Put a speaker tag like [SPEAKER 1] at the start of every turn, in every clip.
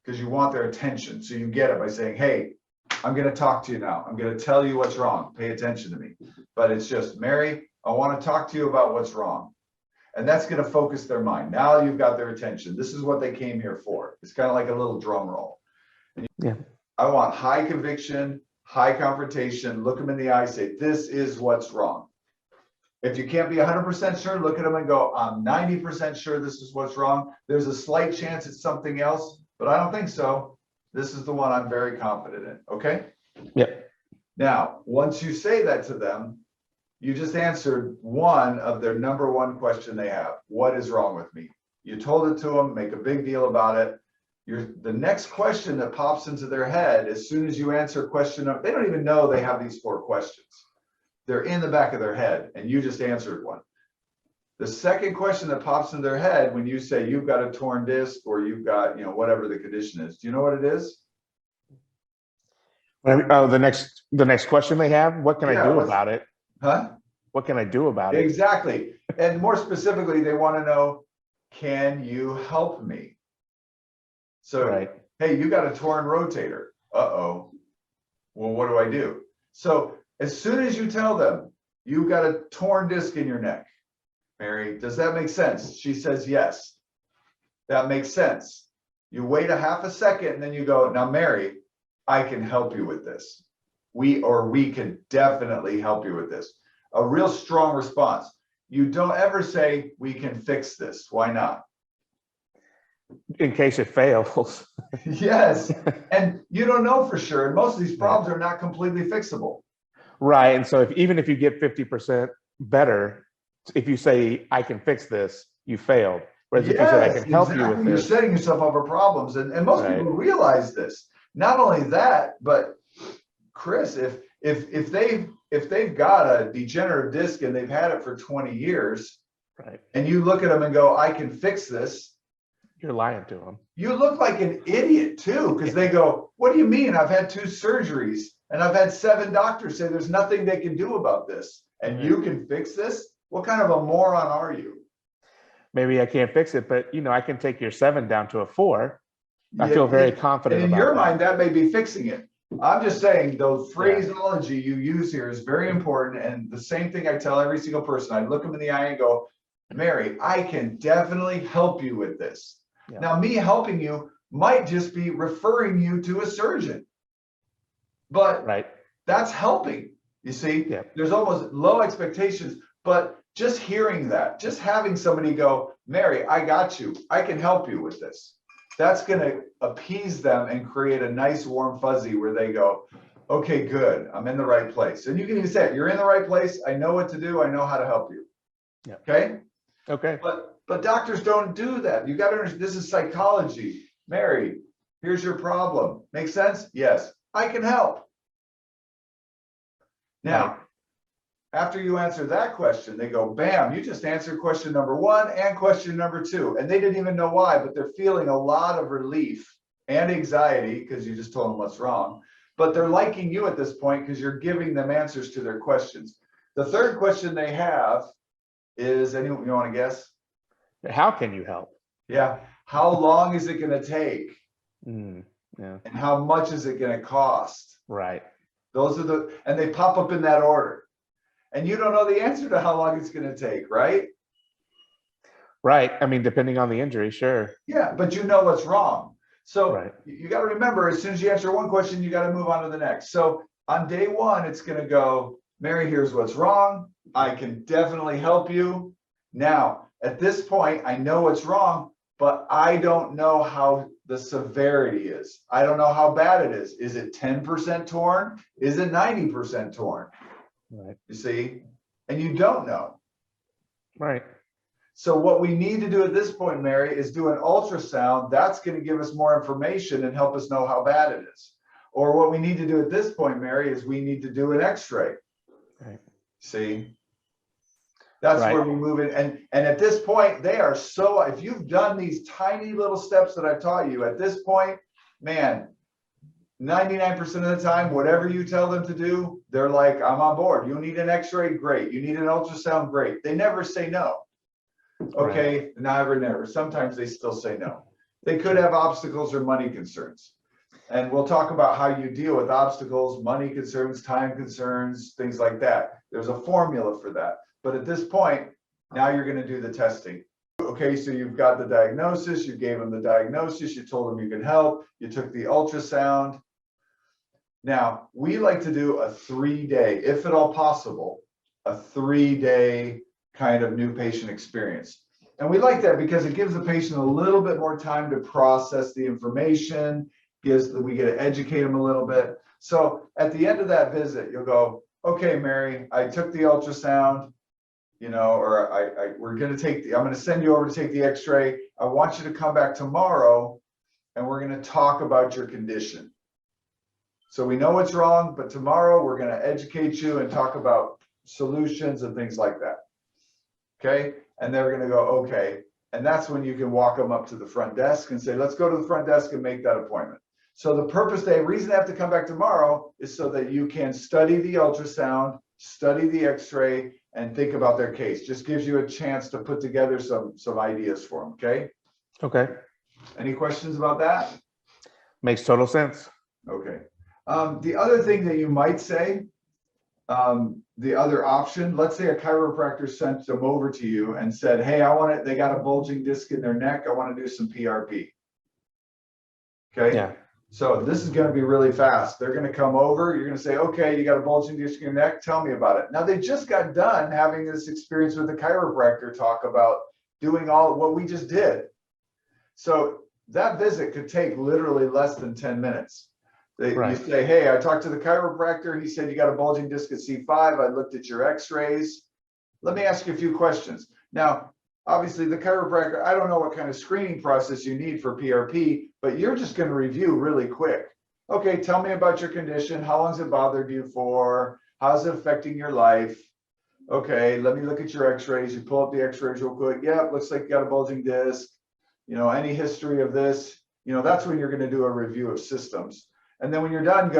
[SPEAKER 1] because you want their attention. So you get it by saying, hey, I'm going to talk to you now. I'm going to tell you what's wrong. Pay attention to me. But it's just, Mary, I want to talk to you about what's wrong. And that's going to focus their mind. Now you've got their attention. This is what they came here for. It's kind of like a little drum roll.
[SPEAKER 2] Yeah.
[SPEAKER 1] I want high conviction, high confrontation. Look them in the eye, say, this is what's wrong. If you can't be 100% sure, look at them and go, I'm 90% sure this is what's wrong. There's a slight chance it's something else, but I don't think so. This is the one I'm very confident in. Okay?
[SPEAKER 2] Yep.
[SPEAKER 1] Now, once you say that to them, you just answered one of their number one question they have. What is wrong with me? You told it to them, make a big deal about it. The next question that pops into their head as soon as you answer question, they don't even know they have these 4 questions. They're in the back of their head and you just answered one. The second question that pops in their head when you say you've got a torn disc or you've got, whatever the condition is, do you know what it is?
[SPEAKER 2] Oh, the next question they have, what can I do about it?
[SPEAKER 1] Huh?
[SPEAKER 2] What can I do about it?
[SPEAKER 1] Exactly. And more specifically, they want to know, can you help me? So,
[SPEAKER 2] right.
[SPEAKER 1] Hey, you got a torn rotator. Uh-oh. Well, what do I do? So as soon as you tell them you've got a torn disc in your neck, Mary, does that make sense? She says, yes, that makes sense. You wait a half a second and then you go, now, Mary, I can help you with this. We can definitely help you with this. A real strong response. You don't ever say, we can fix this. Why not?
[SPEAKER 2] In case it fails.
[SPEAKER 1] Yes. And you don't know for sure. And most of these problems are not completely fixable.
[SPEAKER 2] Right. And so even if you get 50% better, if you say, I can fix this, you failed. Whereas if you say, I can help you with this.
[SPEAKER 1] You're setting yourself up for problems. And most people realize this. Not only that, but Chris, if they've got a degenerative disc and they've had it for 20 years,
[SPEAKER 2] right, and
[SPEAKER 1] you look at them and go, I can fix this.
[SPEAKER 2] You're lying to them.
[SPEAKER 1] You look like an idiot too, because they go, what do you mean? I've had 2 surgeries and I've had 7 doctors say there's nothing they can do about this. And you can fix this? What kind of a moron are you?
[SPEAKER 2] Maybe I can't fix it, but I can take your 7 down to a 4. I feel very confident
[SPEAKER 1] and in
[SPEAKER 2] about
[SPEAKER 1] your
[SPEAKER 2] that.
[SPEAKER 1] mind, that may be fixing it. I'm just saying the phraseology you use here is very important. And the same thing I tell every single person, I look them in the eye and go, Mary, I can definitely help you with this. Yeah. Now, me helping you might just be referring you to a surgeon, but that's helping. You see, there's almost low expectations, but just hearing that, just having somebody go, Mary, I got you. I can help you with this. That's going to appease them and create a nice warm fuzzy where they go, okay, good. I'm in the right place. And you can even say it, you're in the right place. I know what to do. I know how to help you. Yeah. Okay.
[SPEAKER 2] Okay.
[SPEAKER 1] But doctors don't do that. You got to understand, this is psychology. Mary, here's your problem. Make sense? Yes, I can help. Now, after you answer that question, they go, bam, you just answered question number 1 and question number 2. And they didn't even know why, but they're feeling a lot of relief and anxiety because you just told them what's wrong. But they're liking you at this point because you're giving them answers to their questions. The third question they have is, anyone, you want to guess?
[SPEAKER 2] How can you help?
[SPEAKER 1] Yeah. How long is it going to take?
[SPEAKER 2] Yeah.
[SPEAKER 1] And how much is it going to cost?
[SPEAKER 2] Right.
[SPEAKER 1] Those are and they pop up in that order. And you don't know the answer to how long it's going to take, right?
[SPEAKER 2] Right. I mean, depending on the injury, sure.
[SPEAKER 1] Yeah, but you know what's wrong. So you got to remember, as soon as you answer one question, you got to move on to the next. So on day 1, it's going to go, Mary, here's what's wrong. I can definitely help you. Now, at this point, I know what's wrong, but I don't know how the severity is. I don't know how bad it is. Is it 10% torn? Is it 90% torn?
[SPEAKER 2] Right.
[SPEAKER 1] You see, and you don't know.
[SPEAKER 2] Right.
[SPEAKER 1] So what we need to do at this point, Mary, is do an ultrasound. That's going to give us more information and help us know how bad it is. Or what we need to do at this point, Mary, is we need to do an x-ray.
[SPEAKER 2] Right.
[SPEAKER 1] See, that's where we move in. And at this point, they are so, if you've done these tiny little steps that I've taught you at this point, man, 99% of the time, whatever you tell them to do, they're like, I'm on board. You need an x-ray? Great. You need an ultrasound? Great. They never say no. Okay. Never. Sometimes they still say no. They could have obstacles or money concerns. And we'll talk about how you deal with obstacles, money concerns, time concerns, things like that. There's a formula for that. But at this point, now you're going to do the testing. Okay, so you've got the diagnosis, you gave them the diagnosis, you told them you can help, you took the ultrasound. Now, we like to do a 3-day, if at all possible, a 3-day kind of new patient experience. And we like that because it gives the patient a little bit more time to process the information, we get to educate them a little bit. So at the end of that visit, you'll go, okay, Mary, I took the ultrasound, you know, or we're going to take I'm going to send you over to take the x-ray. I want you to come back tomorrow and we're going to talk about your condition. So we know what's wrong, but tomorrow we're going to educate you and talk about solutions and things like that. Okay. And they're going to go, okay. And that's when you can walk them up to the front desk and say, let's go to the front desk and make that appointment. So the reason they have to come back tomorrow is so that you can study the ultrasound, study the x-ray, and think about their case. Just gives you a chance to put together some ideas for them. Okay.
[SPEAKER 2] Okay.
[SPEAKER 1] Any questions about that?
[SPEAKER 2] Makes total sense.
[SPEAKER 1] Okay. The other thing that you might say, the other option, let's say a chiropractor sent them over to you and said, hey, they got a bulging disc in their neck. I want to do some PRP. Okay.
[SPEAKER 2] Yeah.
[SPEAKER 1] So this is going to be really fast. They're going to come over. You're going to say, okay, you got a bulging disc in your neck. Tell me about it. Now they just got done having this experience with the chiropractor talk about doing all what we just did. So that visit could take literally less than 10 minutes. You say, hey, I talked to the chiropractor. He said you got a bulging disc at C5. I looked at your x-rays. Let me ask you a few questions. Now, obviously the chiropractor, I don't know what kind of screening process you need for PRP, but you're just going to review really quick. Okay, tell me about your condition. How long's it bothered you for? How's it affecting your life? Okay, let me look at your x-rays. You pull up the x-rays real quick. Yeah, looks like you got a bulging disc. You know, any history of this? You know, that's when you're going to do a review of systems. And then when you're done,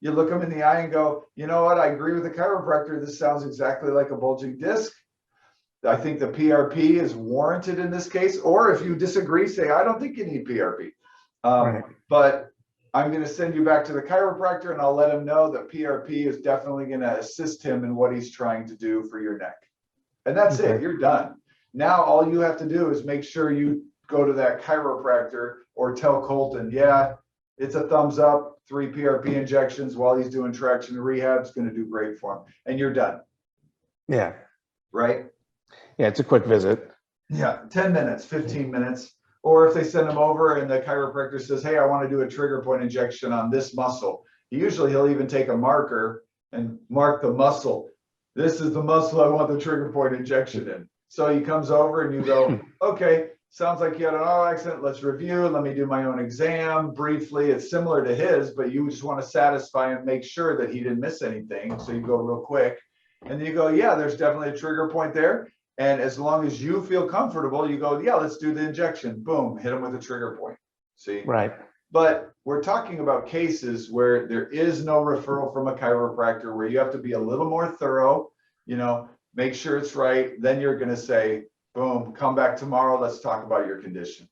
[SPEAKER 1] you look them in the eye and go, you know what? I agree with the chiropractor. This sounds exactly like a bulging disc. I think the PRP is warranted in this case. Or if you disagree, say, I don't think you need PRP. But I'm going to send you back to the chiropractor and I'll let him know that PRP is definitely going to assist him in what he's trying to do for your neck. And that's it. You're done. Now, all you have to do is make sure you go to that chiropractor or tell Colton, yeah, it's a thumbs up, 3 PRP injections while he's doing traction and rehab is going to do great for him. And you're done.
[SPEAKER 2] Yeah.
[SPEAKER 1] Right?
[SPEAKER 2] Yeah, it's a quick visit.
[SPEAKER 1] Yeah, 10 minutes, 15 minutes. Or if they send him over and the chiropractor says, hey, I want to do a trigger point injection on this muscle. Usually he'll even take a marker and mark the muscle. This is the muscle I want the trigger point injection in. So he comes over and you go, okay, sounds like you had an auto accident. Let's review. Let me do my own exam briefly. It's similar to his, but you just want to satisfy and make sure that he didn't miss anything. So you go real quick and then you go, yeah, there's definitely a trigger point there. And as long as you feel comfortable, you go, yeah, let's do the injection. Boom, hit them with a trigger point. See?
[SPEAKER 2] Right.
[SPEAKER 1] But we're talking about cases where there is no referral from a chiropractor, where you have to be a little more thorough, you know, make sure it's right. Then you're going to say, boom, come back tomorrow. Let's talk about your condition.